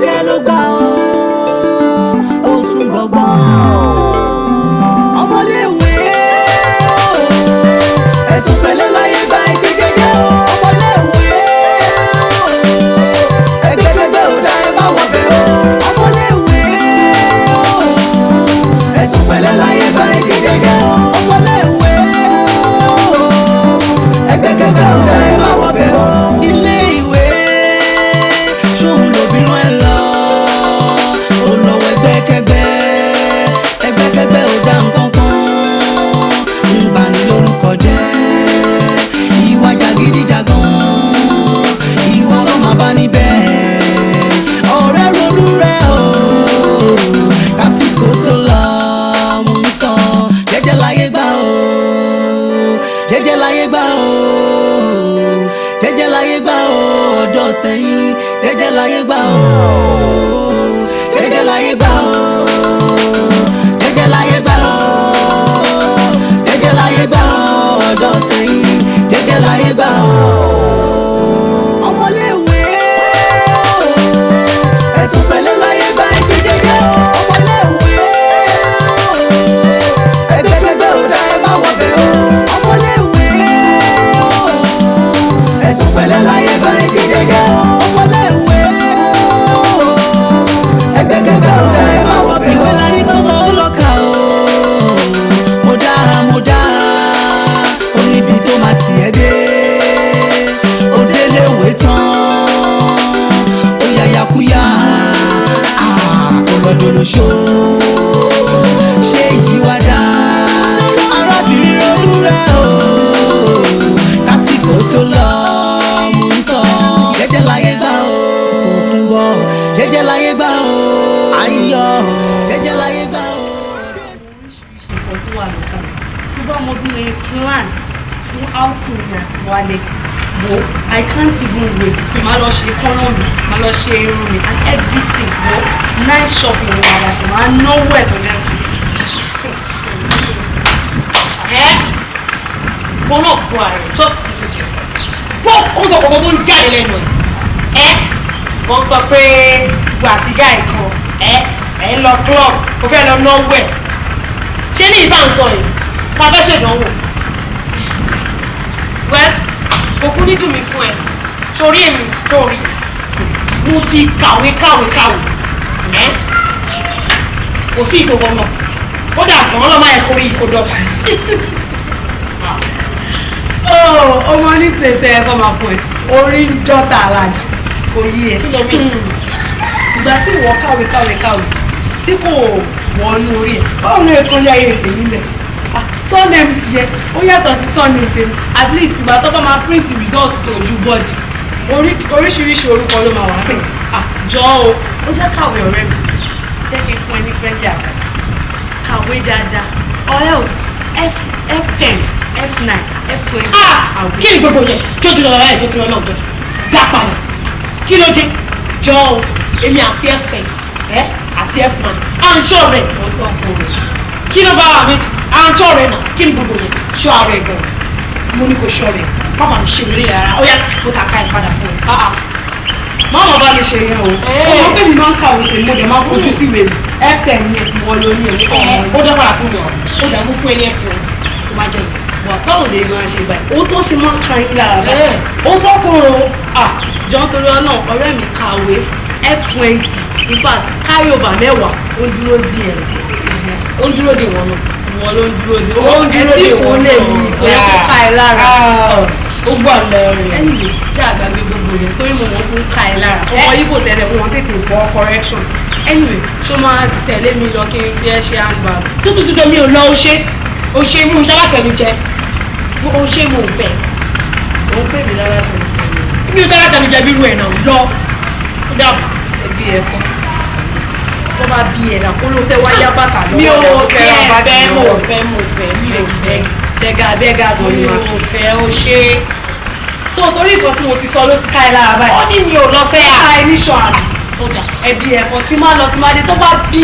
jẹ́jẹ́ ló gbà ó sùn gbọ̀ngbọ̀n ọmọléèwé ẹ̀sùn pẹ̀lẹ́ láyé gba iṣẹ́ jẹ́jẹ́ ọmọléèwé ẹgbẹ́gbẹ́gbẹ́ ò dá ẹ má wọ̀ bẹ́ ọmọléèwé ẹ̀sùn pẹ̀lẹ́ láyé gba iṣẹ́ jẹ́jẹ́ ọmọléèwé ẹgbẹ́gbẹ́gbẹ́ ò dá ẹ má wọ̀ bẹ́ ilé ìwé ṣóun lóbìnrin ẹ lọ ó lọ́wọ́ ẹgbẹ́kẹ́gbẹ́ ẹgbẹ́kẹ́gbẹ́ ò dá nǹkan kan ń bani lórúkọ jẹ́ ìwà jàgídíjàgan ìwà ló máa bá níbẹ̀ ọ̀rẹ́ ronú rẹ̀ o kásìkò tó lọ mú un sọ jẹ́jẹ́ láyé gbà o jẹ́jẹ́ láyé gbà o jẹ́jẹ́ láyé gbà o ọ̀dọ́ sẹ́yìn jẹ́jẹ́ láyé gbà o jẹ́jẹ́ láyé gbà o jẹ́jẹ́ láyé gbà o jẹ́jẹ́ láyé gbà o ọ̀dọ́ sẹ́yìn jẹ́jẹ́ láyé gbà o. ọmọléèwé ẹ̀sùn pẹ̀lẹ́ láyé gbà ẹ̀ṣẹ̀ jẹ́jẹ́ ọmọléèwé ẹgbẹ́gbẹ́gbẹ́ ò dá ẹ má wọ̀ bẹ́ ọmọléèwé ẹ̀sùn pẹ̀lẹ́ láyé gbà ẹ̀ṣẹ̀ jẹ́jẹ́ ọmọléèwé ẹgbẹ́gbẹ́gbẹ́ ò dá ẹ má wọ̀ bẹ́ ìwé la ní kọ́kọ́ ó lọ́ka o mo dá ó níbi tó máa tiẹ̀ dé ó délé ìwé tán ó yàyàkúyà ọlọ́dọ̀lọ́ṣọ́ ṣé èyí wá dá arábìnrin ronú rẹ̀ o kásìkò tó lọ mú un sọ jẹ́jẹ́ láyé gbà o òkun bọ̀ jẹ́jẹ́ láyé gbà o ayọ̀ jẹ́jẹ́ láyé gbà o. nǹkan tó wà lọ́kàn tó bá mo bí lè plan fún outing mi àti wálé wo I can't even wait pé máa lọ ṣe kọ́nà mi máa lọ ṣe irun mi and everything wo nice shopping wà láṣẹ máa náwó ẹ̀ tó lẹ́nu. Wọ́n náà gbọ́ ààrẹ just listen to yourself. Gbọ́ kóńtò kọ̀ọ̀kan tó ń jáde lẹ́nu ẹ̀. Wọ́n sọ pé gbogbo àti guy kan ẹ̀ ń lọ club kò fẹ́ lọ náwó ẹ̀. Ṣé ní ìbá ń sọ yìí? Ta fẹ́ ṣèdánwò? Well, òkú ní dùn mí fún ẹ. Torí èmi torí mo ti kàwé. Kò sí ìtòwọ́ náà. Kódà gan ọlọ́mọ ẹ̀ kórè ìkódọ̀tà. Ọmọ ní tètè ẹ̀kọ́ máa fún ẹ orí ń dọ́ta alájà kò yí ẹ. Ìgbà tí ìwọ kàwé tí kò wọnú orí ẹ báwo ló yẹ kó lé ayé ètè nílẹ̀ surname tiẹ̀ ó yàtọ̀ sí surname tèmi at least ìgbà tó bá máa print result sójú bọ́ọ̀dì oríṣiríṣi orúkọ ló máa wà á bẹ̀. Jọ o ó jẹ́ kàwé ọ̀rẹ́ mi jẹ́ kí n fún ẹ ní friendly advice kàwé dáadáa or else F10 F9 F20. Kí ni gbogbo yẹn kí o ti lọ ẹ̀ tó fi ọlọ́run tó dá padà kí ló dé jọ o èmi àti F10 àti F9 à ń ṣọ́ rẹ̀ ọ̀tọ̀ ọkọ rẹ̀ kí ló bá wà méjì à ń ṣọ́ rẹ̀ náà kí ni gbogbo yẹn ṣọ́ ara ẹ̀ gan mo ní kò ṣọ́ rẹ̀ báwa mi ṣe lórí ara ó yá kó ta ká ẹ̀ padà fún ẹ. Máma bá mi ṣe yẹn o ọmọ pé mi máa ń kàwé tèmi mo dẹ̀ máa ń fojú sí ìwé mi F10 ní ìwọ ló ní ẹ̀mí ó dá padà fún mi ó dà mú fún ẹ ní F20 tó bá jẹ́ ìwà báwo lè máa ṣe báyìí ó tó ṣe máa ń ka yín lára báyìí ó tó kóró jọ nítorí ọ̀nà ọ̀rẹ́ mi kàwé F20 in fact káyọ̀bà mẹ́wàá ó dúró di ẹ̀ ó dúró di ìwọ náà ìwọ ló ń dúró di ó ń dúró di ìwọ náà kò yẹ kó ká ẹ lára ó gbọ́ lẹ́rìn ẹ̀yìn jẹ́ àgbàgbé gbogbo yẹn torí mo wọ́n kún ká ẹ lára ọmọ yìí kò tẹ̀lé wọn tètè bọ́ correction anyway ṣó máa tẹ̀lé mi lọ kí n fi ẹ́ ṣe handbag tútù mi ò lọ ó ṣe mú sábàkẹ́mi jẹ ó ṣe mú fẹ́ òun pè mí lára tó mi ò sábàkẹ́mi jẹ bí irú ẹ̀ náà lọ ó dàbọ̀ ẹbí ẹ̀ kọ́ tó bá bí ẹ̀ náà kó ló fẹ́ wáyá bàtà lọ́wọ́ mi ò fẹ́ mo fẹ́ bẹ́gà tó mi ò fẹ́ ó ṣe so torí nǹkan tí mo ti sọ ló ti ká ẹ lára báyìí ó ní mi ò lọ fẹ́ ká ẹ níṣọ àná ọjà ẹbí ẹ̀kọ́ tí máa lọ tí máa dé tó bá bí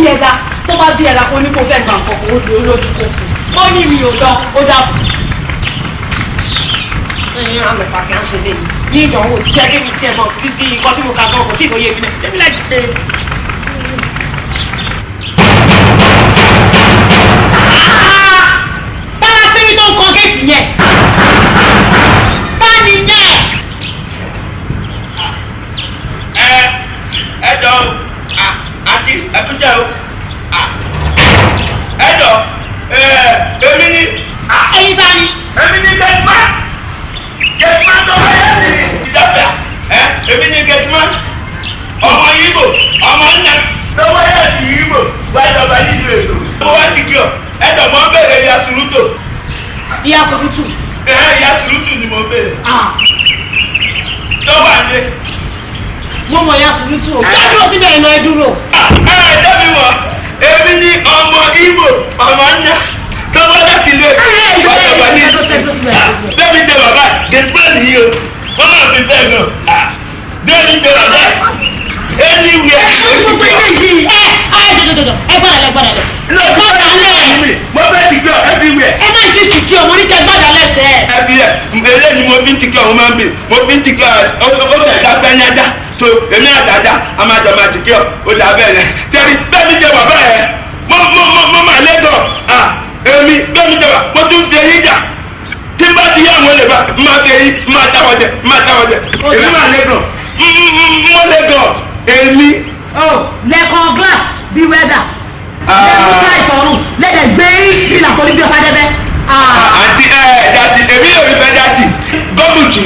ẹ̀dá kó ní kó fẹ́ gbà nǹkan kó ó dúró lójú kó ó ní mi ò lọ ó dàbọ̀. Ẹ̀yin àlọ́ pàtí à ń ṣe léyìí. ní ìdánwò tí jẹ́ kébi tí ẹ mọ̀ títí nǹkan tí mo kà gan kò sí ìtòye mi náà jẹ́mi láti pé. báwa síbi tó ń kan géètì yẹn bá ní yẹn. ẹ jọ àti ẹtújẹ o ẹ jọ èmi ni. ẹyin ta ni. èmi ni gẹ̀tìmá tó wáyé ní ìjọba èmi ni gẹ̀tìmá ọmọ Ìgbò ọmọ nna tó wáyé ní Ìgbò wájọba nínú ètò mo wá ti kí ọ ẹ jọ mọ bèrè ìyá sùrùtù. ìyá sùrùtù. ìyá sùrùtù ni mo bèrè. tó wà ní. mo mọ ìyá sùrùtù o. ká dúró síbẹ̀ iná ẹ dúró. jẹ́bi wọ̀ èmi ni ọmọ Ìgbò ọmọ nna tó wá láti ilé ìjọba ní bẹ́ẹ̀ni jẹ bàbá gẹ̀tìmá nìyí o wọ́n máa fi bẹ́ẹ̀ náà bẹ́ẹ̀ni jẹ bàbá anywhere. gbogbo ilé yìí jọjọjọjọ ẹ gbọ́dọ̀ lẹ gbọ́dọ̀ lẹ. gbọ́dọ̀ lẹ mo fẹ́ ti kí ọ everywhere. ẹ má ti sì kí ọ mo ní kẹ gbọ́dọ̀ lẹ sẹ. eléyìí ni mo fi ń ti kí ọ mo máa ń bè mo fi ń ti kí ọ ó fẹ́ ká fẹ́ yájá so èmi àtàjà a máa jọ máa ti kí ọ ó dà bẹ́ẹ̀ lẹ tẹ́lí bẹ́ẹ̀ni jẹ bàbá yẹ mo máa lẹ́gọ̀ èmi bẹ́ẹ̀ni jẹ bàbá mo tún fi eyín jà tí n bá ti yá àwọn olè bá máa fi eyín máa táwọn jẹ èmi máa lẹ́gọ̀ mo lẹ́gọ̀ èmi. lẹ́kọ̀ọ́ glass bí wẹ́dà lẹ́kọ̀ọ́ glass ọ̀run lẹ́dẹ̀ gbé ìlà sọ níbi ọ̀sán dẹ́dẹ́. àti dati èmi yóò rí fẹ́ dati gọ́mùtì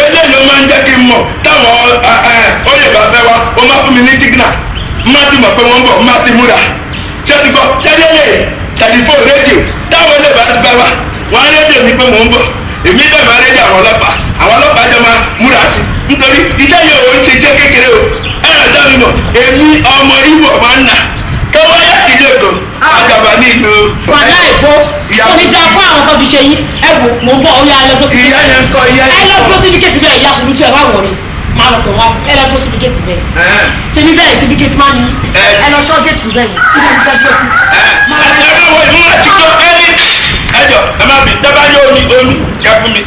eléyìí ló máa ń jẹ́ kí n mọ̀ táwọn olè bá fẹ́ wá ó máa fún mi ní tígínà má ti mọ̀ pé wọ́n ń bọ̀ má ti múra ṣé ti gbọ́ tẹ́lẹ̀ tẹlifóònù rédíò táwọn olè bá ti fẹ́ wá wọ́n á rédíò ní pé mò ń bọ̀ èmi dẹ̀ máa rédíò àwọn ọlọ́pàá jọ máa múra sí nítorí iṣẹ́ yìí ò ń ṣe iṣẹ́ kékeré o ẹ̀rọ mi mọ̀ èmi ọmọ Ìgbò máa ń nà kọ́wáyà ilé kan àjàbá ní ìlú. wàhálà èkó oníjà fún àwọn kan fi ṣe yín ẹ wò mò ń bọ̀ ó yá ẹlẹ́gbọ́sí. ìyá yẹn ń kọ́ ìyá yẹn ń kọ́. ẹlẹ́gbọ́sí síbíkẹ́tì bẹ́ẹ̀ ìyá sùúrù tí ẹ bá wọ̀ ni máa lọ tọ̀ wá ẹlẹ́gbọ́sí síbíkẹ́tì bẹ́ẹ̀. ṣebí bẹ́ẹ̀ síbíkẹ́tì máa ní ẹ lọ ṣọ́ géètì bẹ́ẹ̀ ni kí ló ń tẹ́jú sí. ẹ bá wọ ìmú àti tó ẹni ẹjọ ẹ má bì dábàá ní omi kẹ fún mi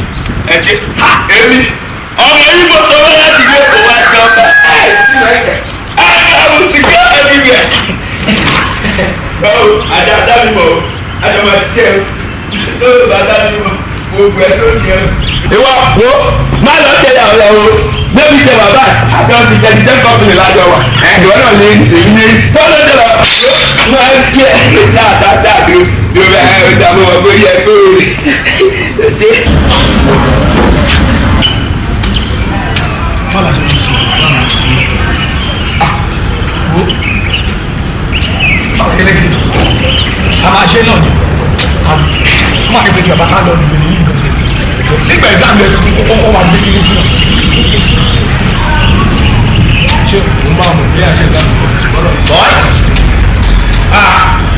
ẹ jẹ èmi ọmọ Ìgbò tó wá láti ilé kò wá jọba àwọn ti gbé ẹbí rẹ báwo àdá mi mọ àdá máa jẹ tó bá dá mi mọ gbogbo ẹ tó ní ẹ. ìwọ wo má lọ tẹ̀lé àwọn ẹwọ gbẹmí tẹ bàbá àti ọtí tẹlifí tẹ kọfìlì lájọ wa ìwọ náà lè èyí ní tó ló tẹlẹ máa ń jẹ dáadáa bí o bẹ ẹ ọjà mi wọ pé yẹ kó rí. a máa ṣe náà ni wọ́n máa kékeré kí ọba ká lọ níbi yìí nǹkan nígbà ìdáhùn ẹ̀ wọ́n wà ní kíkí fún ṣé o máa mọ̀ bí a ṣe ìdáhùn bọ́ọ̀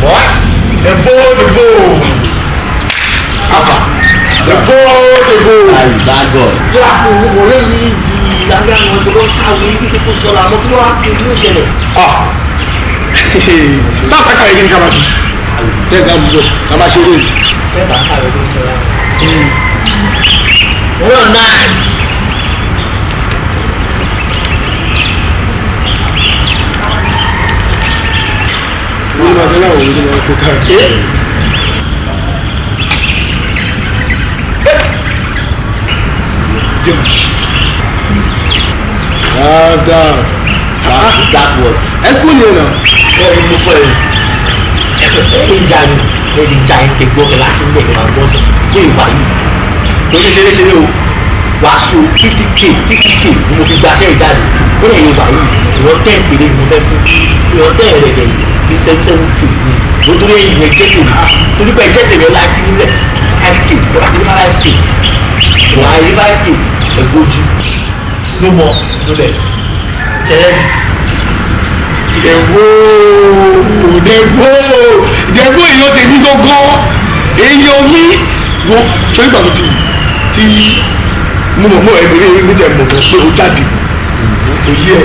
bọ́ọ̀ dèbò àbà dèbò. àlùbágọ̀. yóò àpò òwúrọ̀ yìí di lábẹ́ àwọn tó lọ káwé kíkó kó sọ̀rọ̀ àmọ́ kí wọ́n á fi ìlú ìṣẹ̀lẹ̀. táàpá kàwé kí ni ká máa ṣe tẹ́sán àbúrò ká máa ṣe eré. bẹ́ẹ̀ bá kàwé ló ń sọ̀rọ̀. wọ́n náà. wọ́n máa tẹ́lẹ̀ àwọn olùdó máa kó káàkiri. Dáadáa. that word. Explain yẹn náà. ẹ ẹ mo fọ ẹ ẹ ń jà ní ẹ ti jà ẹ ti gbọ́ ẹ láti ń bẹ̀ ẹ máa gbọ́ sọ pé ìwà yìí lórí ṣeréṣeré o wàásù 50k ni mo fi gba aṣẹ́ ìjáde ó lè yẹ wà yìí ìwọ tẹ́ ìpele ni mo fẹ́ fún ìwọ tẹ́ ẹ̀rẹ̀ rẹ̀ ní 7k ni mo torí ẹ̀yìn rẹ̀ jẹ́ tèmi torí pé ẹ̀jẹ̀ tèmi láti nílẹ̀ 5k lọ́wọ́ àti 5k wọ́n á rí 5k ẹ̀gbọ́jú ló mọ ló bẹ̀ tẹ́lẹ̀ Dèbò yìí ló tẹ̀lé gángan èèyàn mi wo ṣé ìgbà tó ti mo mọ̀ ẹgbẹ̀rẹ̀ mi tẹ̀ mọ̀ pé ó jáde kò yẹ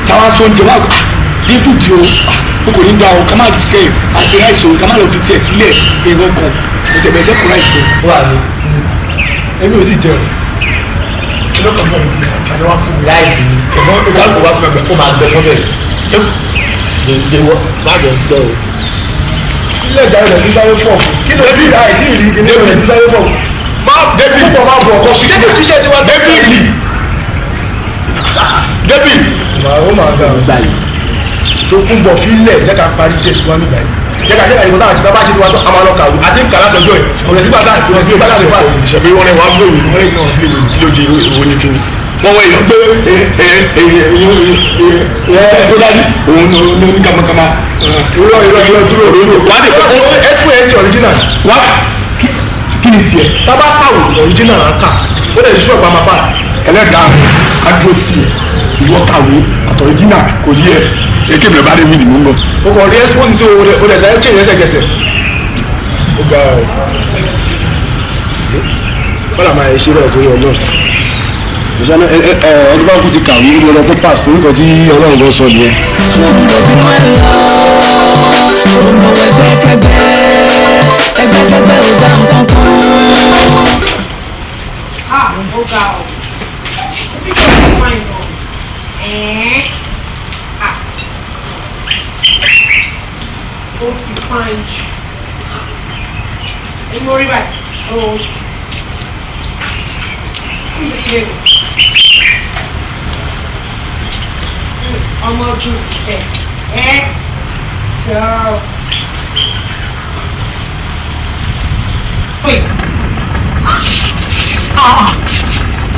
táwa sọ oúnjẹ wà dínkù di o kò ní gba o ká má kẹ́ àti ráìsì o ká má lọ fi tiẹ̀ sílẹ̀ èrò kan mo tẹ̀ bẹ́ẹ̀ sẹ́kù ráìsì ó wà ní ẹ̀mí ò sì jẹun lọ́kàn mọ́ òun àti wá fún mi. láìsí ẹ̀gbọ́n tó bá kó wá fún mi kó máa gbẹ fọ́tò yìí ṣe wọ́n má jẹ́ gbọ́ o. ilé ìjà rẹ̀ ní sáré pọ̀ kí ló dé àìsí ìrìn kí ní rẹ̀ ní sáré pọ̀. David púpọ̀ máa bọ̀ ọkọ̀ sí David ṣiṣẹ́ tí wọ́n David ó máa gbà yìí tó kún bọ̀ fílẹ̀ jẹ́ ká parí iṣẹ́ tí wọ́n nígbà yìí jẹ́ ká jẹ́ ká ìwọ̀n táwọn àti sábà ṣe tí wọ́n tó àmà lọ́kà wò àti nkà látọjọ́ ẹ̀ ọ̀rẹ́ sí bàtà ìwọ̀n sí bàtà ìfà ìṣẹ̀bí wọn wà gbé òwe wọn náà fi lóde ìwé ní kíni wọ́n wọ èèyàn pé tó dájú òun ló ní kàmákàmá irọ́ dúró wà á dé express original wà kí ni tiẹ̀ tábà kàwé original à ń kà ó lè ṣiṣẹ́ ọ̀pá máa pass ẹlẹ́dàá adúró tiẹ̀ ìwọ kàwé àtọ̀ríjìnà kò yí ẹ èké bẹ̀rẹ̀ bá dé wí ni mò ń bọ̀. o kò rí ẹ́sìpọ́sì sí o lè sáré change ẹsẹ̀kẹsẹ̀. ó ga ọ bọ́lá máa ṣe bẹ́ẹ̀ torí ọjọ́. ìṣáná ọdún bá kú ti kàwé ní ọlọ́pọ̀ pass torí kan tí ọlọ́run kan sọ nìyẹn. ó ga ọ bí kò ní fáìn lọ ó fi fáìn jù ẹni orí báyìí ó ọmọ ọdún jọ.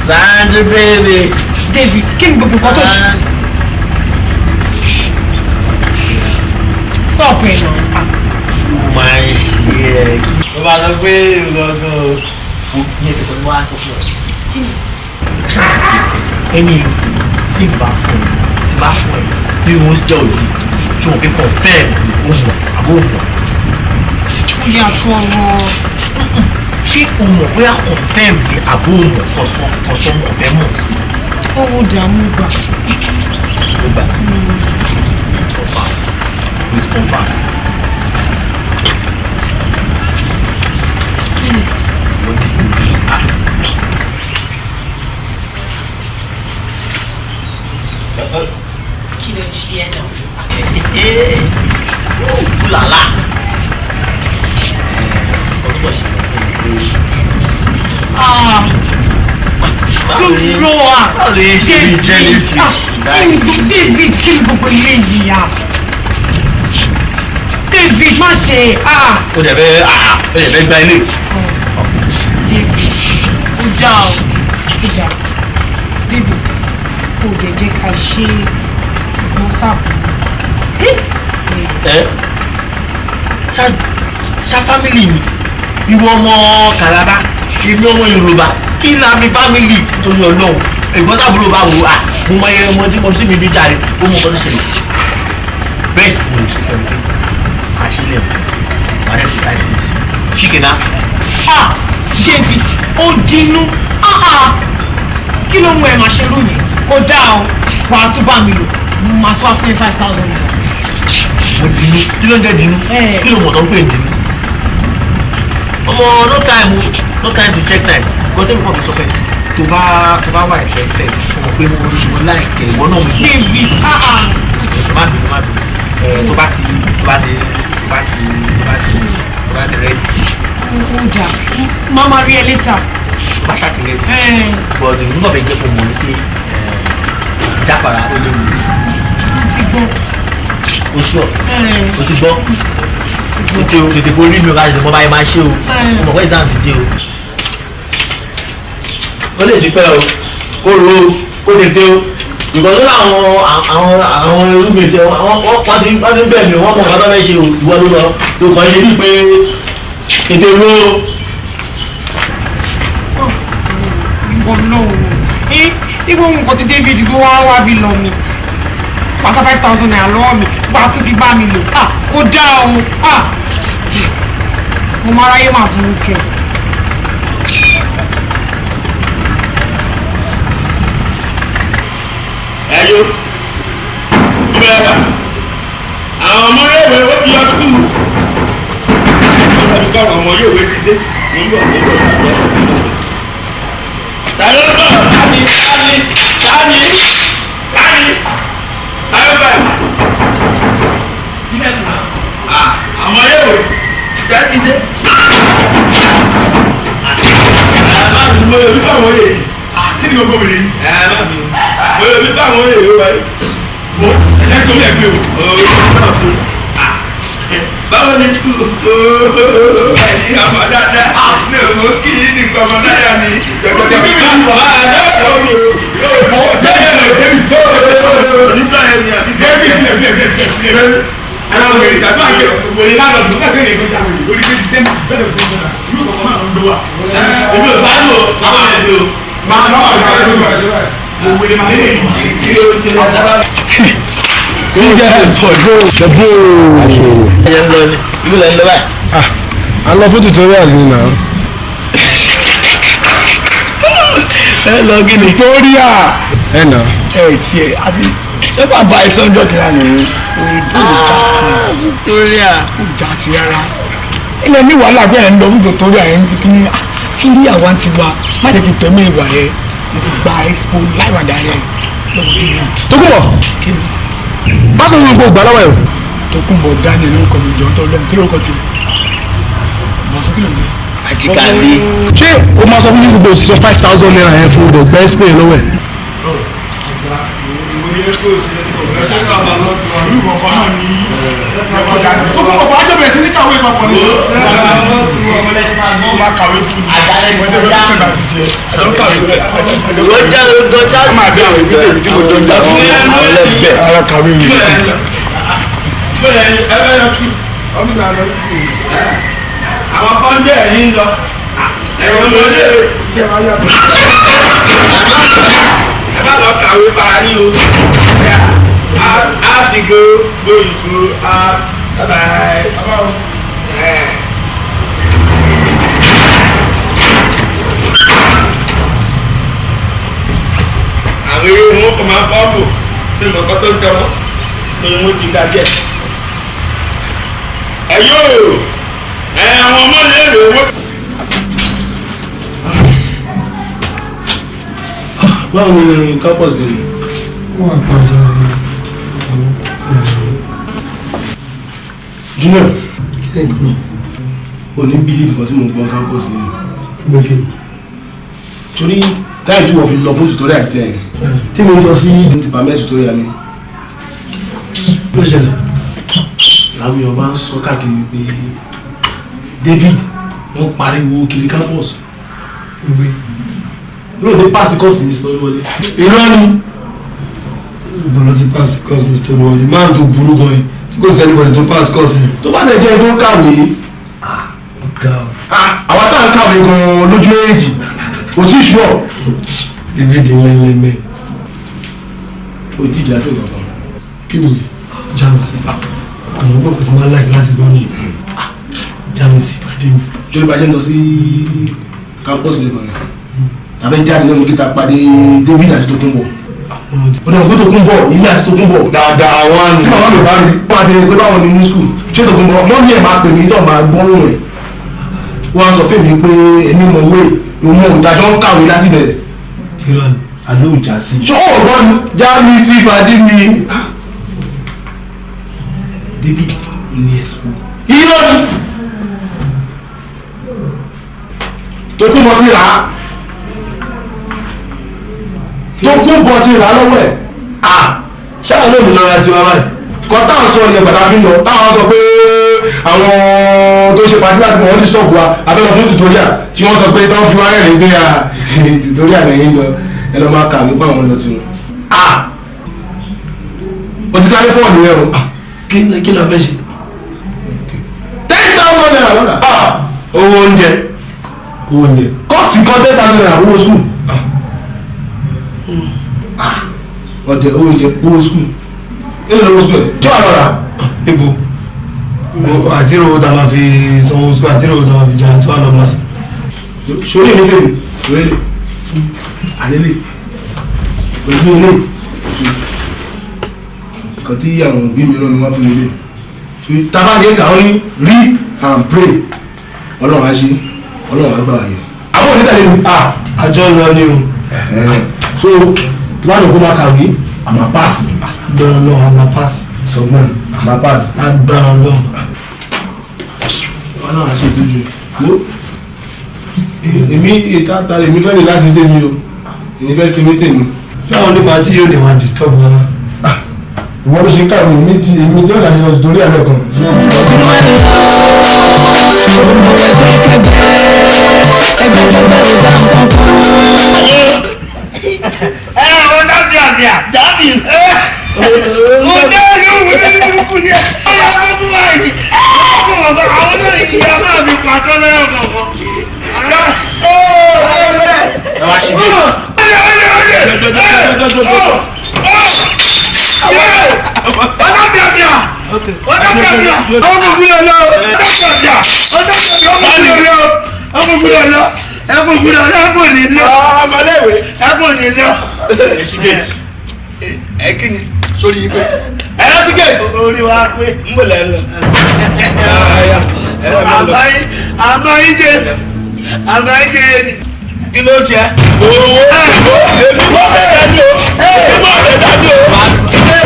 Sandra baby. David, kí ni gbogbo nǹkan tó ṣe? Stop ẹ̀ náà. Máa ń ṣe ẹ̀. Mo máa lọ pé ìrọ̀gàn ní ẹsẹ̀ pẹ̀lú wá sọ fún ẹ. Ẹni tí n bá fún ẹ, tí bá fún ẹ, bí wọ́n jẹ́ òbí, ṣé wọ́n fi kàn fẹ́ẹ̀ ó mọ̀ àbó mọ̀. Ó yà fún ọmọ. Ṣé o mọ̀ bóyá confirm ni àbó mọ̀ kọ̀sán ọ̀fẹ́ mọ̀? Owó dààmú gbà. Ó gbà. Confirm. Please confirm. Mo ní sí ibi Kí ló ń ṣe ẹ́ náà? Fúlàlà. Ọdún bọ̀ ṣe é Dúró à! David, kí ni gbogbo ilé yìí à? David, má ṣe ó dẹ̀ fẹ́ gba ilé. David, ó já o, ó já. David, kò dẹ̀ jẹ́ ká ṣe mọ́sáàpù. Ṣá fámìlì mi ìwọ ọmọ Kàlábá èmi ọmọ Yorùbá kí n láfi fámìlì torí Ọlọ́run ẹ̀gbọ́n sábúrò bá wò á mo máa yẹ ọmọ tí mo sì mi bí jáde ó mọ ọkọ tó ṣẹlẹ̀ best mo ṣe fẹ́ mi àṣìlẹ̀ wà á fi five minutes ṣìkìnà. David, ó dínú kí ló mú ẹ máa ṣe lónìí kó dáa o wàá tún bá mi lò máa tún wá fún 5,000 naira. mo dínú kí ló ń jẹ́ dínú kí ló mọ̀ tó ń pè dínú. ọmọ no time to check time kò tẹ́lẹ̀ kọ́ fi sọ fẹ́ tó bá wà interested ọmọ pé mo láìkẹ́ ìwọ náà mo yé. David, má bínú tó bá ti ready. ó jà mama rí ẹ later. Má ṣàtìlẹ́yìn but nígbà fẹ́ jẹ́ kó mọ̀ ní pé jáfara ó léwu. mo ti gbọ́. O ṣọ o ti gbọ́ tètè kó rí mi o ká tètè mọ báyìí máa ṣe o mo mọ̀ pé exam ti dé o. ó lè ti pẹ́ o kó ro o kó tètè o ìgbọ́dọ̀ àwọn irúgbìn tẹ wọ́n ti ń bẹ̀ mí wọ́n mọ̀ ọ́n bá fẹ́ ṣe o ìwọ ló lọ tó kàn ṣe bí pé tètè ro o. Ọlọ́run ibo nǹkan tí David ló wá bí lọ mi pàtó 5,000 naira lọ́wọ́ mi wà á tún fi bá mi lò kó dá o mo máa ráyé máa fún un kẹ. ẹyọ bẹ́ẹ̀ wà àwọn ọmọ yẹ̀wé ó di ọdún ọdún kọ́ ọmọ yẹ̀wé ti dé nígbà tó lọ sí ọdún. Tàyọ̀ bọ̀ láti. àmọ́ yóò jáde. mo yọ bí báwọn yè kí ni gbogbo mi lè yí. mo yọ bí báwọn yè yóò wáyé. mo ẹ tó lẹ gbé o. báwo ni kú ẹni àmọ́ dáadáa ní òun kí ni nǹkan ọmọ dáadáa ni. Aláwọ̀ èrè tàbí àgbẹ̀ òwòye lánàá tó ká kéde ìgbésẹ̀ àwọn ìlú orí méjì sẹ́mi bẹ́ẹ̀ ló ń sọ́dọ̀ ìlú kọ̀ọ̀kan máa ń lò wá. Èmi ò bá lò àwọn ẹ̀dọ́ máa ń lọ́wọ́ ìgbà tó wà òwòye máa ń lè kí ó jẹ́ ọ̀dára. Ìjẹ́ ìfọ̀jọ́ ìṣẹ́bù. ẹ̀yẹ ń lọ ní ìlú lẹ́nu lọ báyìí. À ń lọ fún tutorial ni nà. ẹ lọ kí ni. Tutorial. Ẹ nà. ẹ tiẹ̀ àti ṣé bàbá ìsọ̀njọ́ kìlá nìyí. Tutorial. Kò já sí rárá. Ilé ní wàhálà pé ẹ̀ ń lọ fún tutorial yẹn kí ní àwọn ti wá má jẹ́ kí tẹ̀mí ìwà yẹn mo ti gba expo live and direct lọ́wọ́ kí ni. Tókùnbọ̀. Kí ni. Báṣọ ní gbogbo ìgbà lọ́wọ́ ẹ̀ o. Tókùnbọ̀ Daniel lórúkọ mi jọ tó lọ́mọ kí lórúkọ ti. Bọ̀sọ̀ kí ló dé. Àjíkàndé. Ṣé o máa sọ fún mi gbogbo òṣìṣẹ́ 5,000 naira yẹn fún the best pay lọ́wọ́ ẹ̀? Àwọn kọ́ńdé ẹ̀yìn lọ. Ẹ̀rọ lóde. Ẹ bá lọ kàwé para ní o. A ti go ìgbò a bye. Àwọn eré wọn kò máa bọ́ bò ní ìmọ̀kọ́ tó ń jẹ wọ́n ní wọ́n ti ga díẹ̀. Ẹ yóò àwọn ọmọ lè rè owó. Báwo ni campus lè rí? Wọ́n àpàjá Junior, ẹ̀gbọ́n o ní bílíìfù kan tí mo gbọ́ campus lè rí. gbẹ́gbẹ́. Torí táyì tí wọ́n fi lọ fún tutorial àti ẹ̀yìn. Tí mo lọ sí department tutorial mi. Ló ṣẹlẹ̀. Làwọn èèyàn bá ń sọ káàkiri pé David wọ́n pariwo kiri campus. Lóòótọ́ pass course mi sọ wọlé. Irọ́ ni. Ìbọ̀lọ́ ti pass course Mr. Wọlé. Máa tó burú gan yìí. Tí kò sẹ́ni bọ̀dẹ̀ tó pass course yìí. Tó bá lè jẹ́ tó kàwé. Ọ̀gá o. Àwọn tá à ń kàwé gan-an lójú méjì. Kò tí ì ṣọ́. David ńlẹ́lẹ́mẹ́. O ti jà sí ìgbọ̀ngàn. Kí ni Jámísì? Àwọn ọgbọ́n tó máa ń láì láti gbọ́ nìyí. Jámísì pàdé mi. Jọ́lí bá ṣe ń lọ sí campus lè kọ̀ọ̀rẹ́. Àbẹ́ jáde lẹ́nu kíta pàdé David àti Tókunbọ̀. Ó dẹ̀ mọ̀ pé Tókunbọ̀ ilé àti Tókunbọ̀. Dáadáa wá ní. Tí màmá mi bá rí pàdé pé báwọn ní ní skul. Ṣé Tókunbọ̀ mọ́mí ẹ̀ máa pè mí tó máa gbọ́rùn rẹ̀. Wọ́n á sọ fún mi pé ẹni mọ̀ wé ìmọ̀ ìdájọ́ ń kàwé láti bẹ̀rẹ̀. Irọ́ ni. Àlọ́ ìjà sí. Ṣọ́wọ́ gbọ́n Jámísì pàdé mi. David ní expo. Irọ́ ni. Tókunbọ̀ ti rà á. Tókunbọ̀ ti rà á lọ́wọ́ ẹ̀. Ṣáà ló mi lọ́ra tiwa báyìí. Kọ́ táwọn sọ ilẹ̀ gbàdá fi ń lọ. Táwọn sọ pé àwọn tó ṣe pàtí láti mọ̀ wọ́n ti sọ̀bù wa abẹ́lọ fún tutorial tí wọ́n sọ pé táwọn fi wá rẹ̀ ní pé tutorial lẹ́yìn lọ ẹ lọ máa kà nípa àwọn lọ tiwọn. O ti sáré fọ́ọ̀nù rẹ o. Kí la fẹ́ ṣe? 10,000 naira lọ́dà. Owó oúnjẹ. Owó oúnjẹ. Kọ́ọ̀sì kan 10,000 naira owó sùn. Ọ̀dẹ̀ owó oúnjẹ owó sùn. Nínú owó sùn ẹ̀ tí wàá lọ́ra. Níbo? Àtìrò owó tá a máa fi sanwó sukú àtìrò owó tá a máa fi jẹun tí wàá lọ máa sùn. Sori ní bẹ́ẹ̀ ni lè àlélè pẹ̀lú ilé nǹkan tí àwọn òbí mi lọ́nu wá fún mi lé. Tabajẹ́ kà ó ní read and pray Ọlọ́run á ṣe Ọlọ́run á gbà wáyé. Àwọn onídàá lè mi. Àjọ lọ ni o. so tó bá lọ kó má kàwé àmà pass agbára lọ àmà pass sọgbọn àmà pass. agbára lọ. wọn náà ṣe ìtọ́jú wo èmi ìtàtà èmi fẹ́ lè láti dé mi o èmi fẹ́ sinmi tèmi. ṣé àwọn onípa tí yóò lè wá disturb wọn náà. ìwọ ló ṣe ń kàwé èmi tó yà ní ọdún torí àlẹ́ kan. Wọ́n dábì àbíà. Dábì. Mo dé ìlú ìwé ní burúkú ni ẹ̀. Ó yà wọ́n fún wa yìí. Àwọn náà ìyá máa fi pàtó lẹ́yìn kọ̀ọ̀kan. Ẹ wá sí i. Sórí yìí pé ẹ̀rọ ti gẹ̀ẹ́sì orí wa pé ń bò lẹ́nu. Àmọ́ ìjẹ kí ló jẹ? Owó èmi mọ̀ ọ́ dájú o. Èmi mọ̀ ọ́ dájú o.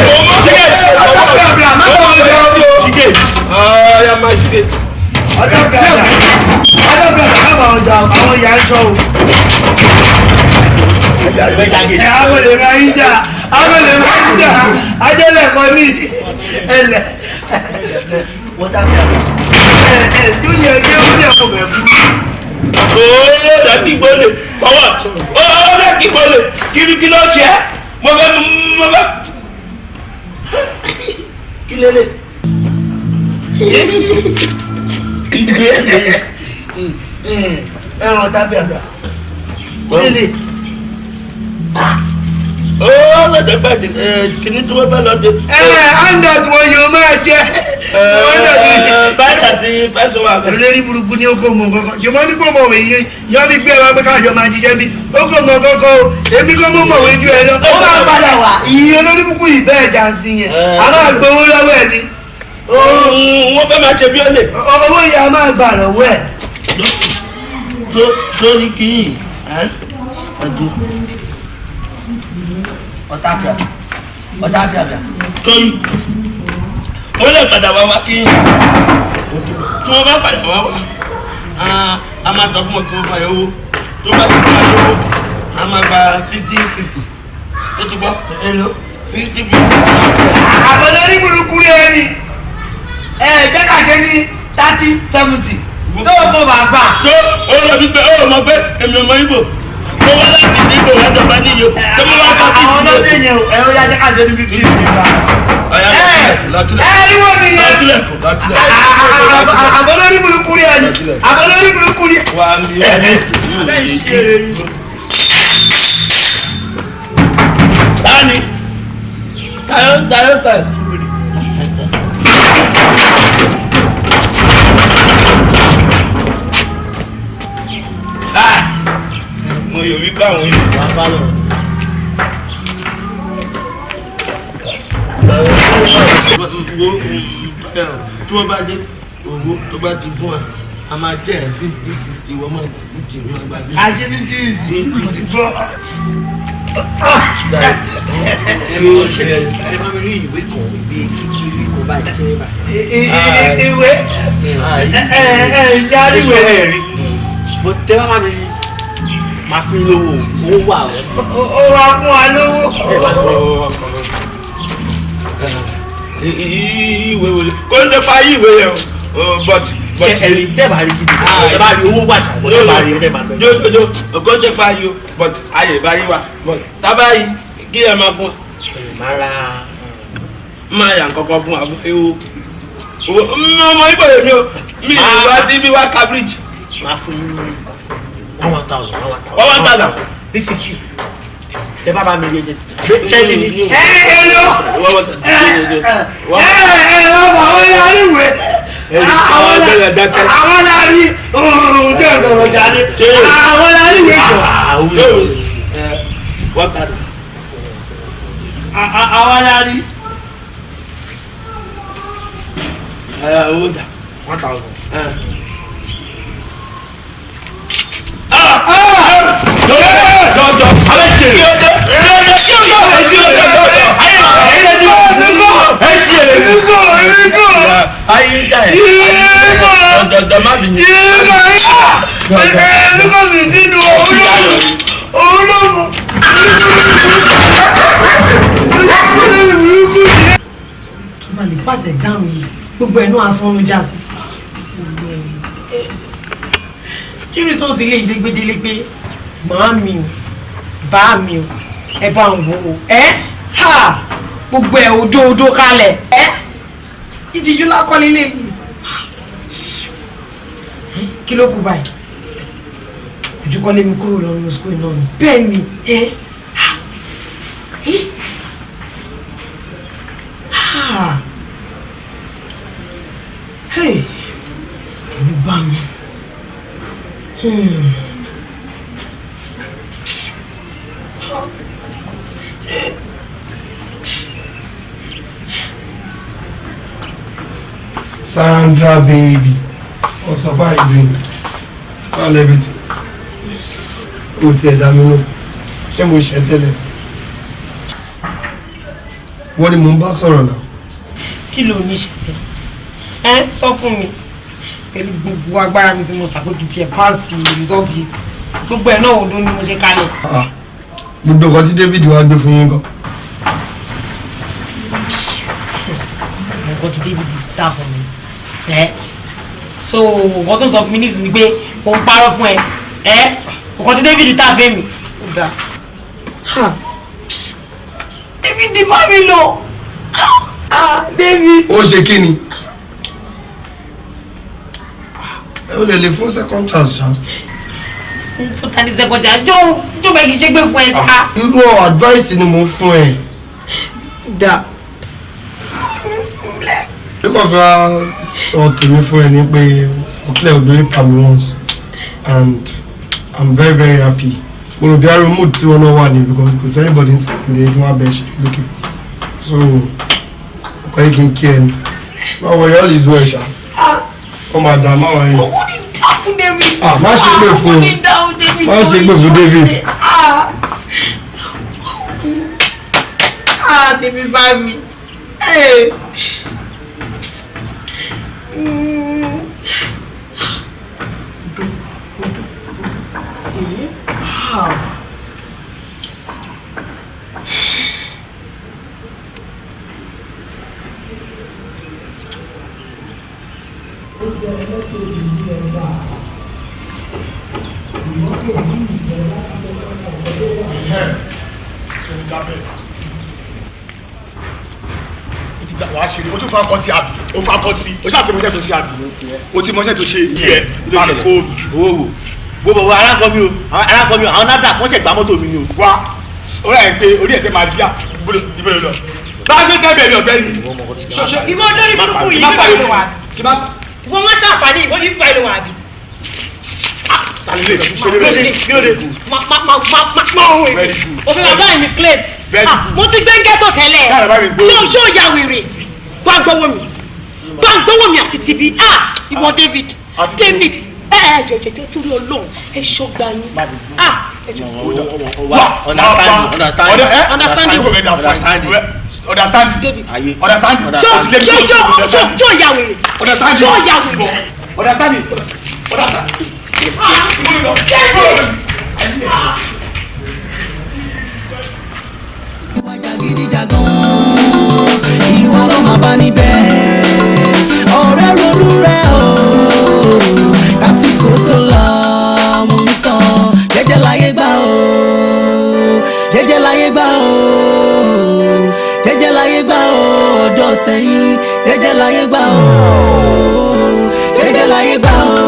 Mo mọ̀ tíkẹ́ẹ̀tì. Ọjọ́ bíi àmọ́ mọ̀ ọ́ dájú o. Tíkẹ́ẹ̀tì. Ọ̀ya máa tíkẹ́ẹ̀tì. Ọjọ́ bíi àmọ́ ọjà àwọn ìyá ń sọ o. Àwọn lè máa ń jà. Àwọn lè máa ń jà. Ajẹ́lẹ̀ kan ní ẹlẹ̀. Wọ́n dábìí àmọ́. Júlíẹ̀ jẹ́ oúnjẹ kò bẹ̀ fún. Ooo dàbí gbọ́lẹ̀ forward ooo dàbí gbọ́lẹ̀ kí ló ṣe é mo fẹ́. Kí lélẹ̀? Ẹran dábìí àgbà. Lélẹ̀. Ooo bẹ̀tẹ̀ bẹ̀tẹ̀ kìíní tí wọ́n fẹ́ lọ dé. Android wọn yóò máa jẹ. Báyìí àti fẹsùn wà. Olórí burúkú ni ó kó mọ kankan. Jọ̀mọ́ ní kó mọ̀ wẹ̀ yín. Yọ́ bí gbé wa pé káàjọ máa jíjẹ́ bí. Ó kó mọ kankan o. Èmi kò mọ̀ wẹ̀ ju ẹ lọ. Ó máa padà wá. Ìyẹn olórí burúkú yìí bẹ́ẹ̀ jàǹsì yẹn. A máa gbowó lọ́wọ́ ẹ̀ ni. Wọ́n fẹ́ máa ṣe bí ó lè. Owó yìí a máa gbà lọ́wọ́ ẹ̀. Lórí kì í. Ọ̀tá bíàbíà. Tóyí. Wọ́n lè padà wá kí tí wọ́n bá padà wá a máa tọ́ fún ọ kí wọ́n fa owó tó bá ti fún wa lówó a máa gba 50-50 tó ti gbọ́ 50-50. Àwọn olórí burúkú rẹ̀ ni jẹ́ ká ṣe ní 30-70 tó o kò bá gbà. Tó o lọ bí pé o mọ̀ pé èmi ọmọ Ìgbò mo wá láti ní Ìgbò wájú ọba níyò tó mo wá kọ́ sí ìgbò. Àwọn ọlọ́dẹ yẹn ẹ ó yá jẹ́ ká ṣe ní 50-50. Ẹ̀ríwó ni yẹn. Àbọ̀lórí burúkú rí ẹni. Àbọ̀lórí burúkú rí. Wà á ní ẹni. Tani. Tayo. Mo yọ̀ wí báwọn yìí wà bá lọ. Tí wọ́n bá dé owó tó bá ti fún wa a máa jẹ́ ẹ̀ sí ìwọ máa jì ní ọgbà bí. a ṣe ní tí ìlú ti gbọ́. ẹ máa rí ìwé kan bí kíkiri kò bá ìdásí níbà. ìwé ìyáríwé rí. bó tẹ́ wá mi máa fún lówó owó wà ó. ó wá fún wa lówó. ìwé wọlé kó ń tẹ́pá ìwé yẹn bọ́tì. ẹ̀rí tẹ́bà rí gidi tẹ́bà rí owó wà tàbí tẹ́bà rí tẹ́bà rí. jojo kó ń tẹ́pá yìí o bọ́tì ayé báyìí wà bọ́tì tábà yìí kí ẹ máa fún wa. máa yà nǹkankan fún wa ewu ọmọ Ìgbò yẹn mi o mi ì wá sí bí wá cabbage. máa fún yín 1,000. 1,000. this is you. tẹ bá bá mi yé jẹ sẹ́ni ni. ẹ̀ẹ́dọ̀ àwọn yàrá àwọn láàrí ooo tẹ́ ọ̀dọ̀rọ̀ jáde àwọn láàrí ìwé jọ. àwọn láàrí. owó dà 1,000. jọjọ abẹ bá lè pass exam yìí gbogbo ẹ̀ náà asán ló já sí. kí result ilé ìṣe gbédélé pé màá mi ò bá mi ò ẹ bá ń wo ha gbogbo ẹ̀ odó kalẹ̀ ìtìjú lákọ́lé lẹ́yìn. kí ló kù báyìí ojú kọ́ lé mi kúrò lọ́nà school náà ni bẹ́ẹ̀ ni ẹ̀rù bá mi. Sandra, baby, what's up? How you doing? How's everything? Mo ti ẹ̀dá mi nù. Ṣé mo ṣe tẹ́lẹ̀? Wọ́n ní mo ń bá sọ̀rọ̀ náà. Kí ló ní ṣe? Sọ fún mi. Pẹ̀lú gbogbo agbára mi tí mo ṣàpèjì tiẹ̀ páàsì rìsọ́ọ̀tì. Gbogbo ẹ̀ náà òdo ni mo ṣe kalẹ̀. Gbogbo nǹkan tí David wá gbé fún yín gan. Nǹkan tí David dá fún mi. So nǹkan tó ń sọ fún mi nísìnyí pé mo ń parọ́ fún ẹ. Nǹkan tí David dá fẹ́ mi. Ó dáa. David bá mi lọ. David. Ó ṣe kí ni? O lè fún second chance ṣá. Fún tani second chance jó bẹ́ẹ̀ kì í ṣe gbé fún ẹ ká. Irú advice ni mo fún ẹ. Dà. Bí kò fẹ́ sọ tèmi fún ẹ ní pé o clear obìnrin pa mi once and I'm very very happy. Mo rò bí aró mood tí wọn náà wà ní because kò sí anybody inside mi lè kí wọ́n bẹ̀ ṣe lókè. So ọkọ yìí kì í kí ẹ ní. Máa wọ all is well ṣá. Ó máa dà máa wọ yẹn. Owó ni dá fún David. Má ṣe gbé fún owó ni dá fún David. Má ṣe gbé fún David. David bá mi. wàá ṣe o tún fa kọ sí àbí o fa kọ sí o ṣáà fi mọṣẹ́ tó ṣe àbí o ti mọṣẹ́ tó ṣe yẹ máa kó owó gbogbo arákọ mi o àwọn nafdac wọ́n ṣe gba mọ́tò mi ni o. wá orí ẹ̀ pé orí ẹ̀ fẹ́ máa díà ìbéèrè lọ bá a gbé kẹ́bẹ̀ẹ́ ní ọ̀gbẹ́ni. ìwọ lórí burúkú yìí nípa ìlú wa ìwọ má ṣàǹfààní ìwọ yìí nípa ìlú wa bí. òfin bàbá mi claim mo ti gbé ghetto tẹ́lẹ̀ ṣó ya wèrè gbá gbọ́wọ́ mi àti tìbí ìwọ David jẹjẹjẹ tó lọ lóhùn ẹ ṣọgbà yín ṣó ya wèrè ìwà ló máa bá níbẹ̀ ọ̀rẹ́ ronú rẹ̀ o kásìkò tó lọ mú mi sàn jẹ́jẹ́ láyé gbà o jẹ́jẹ́ láyé gbà o jẹ́jẹ́ láyé gbà o ọ̀dọ́ sẹ́yìn jẹ́jẹ́ láyé gbà o jẹ́jẹ́ láyé gbà o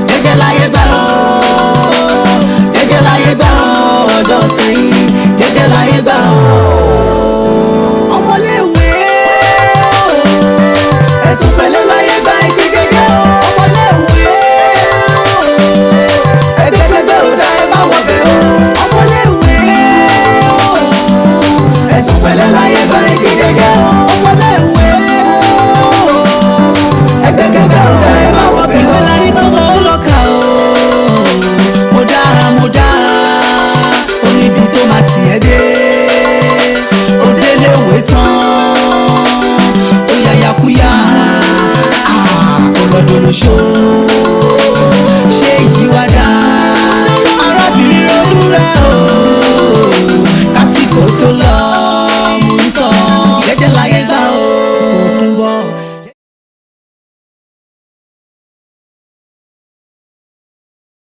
jẹ́jẹ́ láyé gbà o jẹ́jẹ́ láyé gbà o ọ̀dọ́ sẹ́yìn.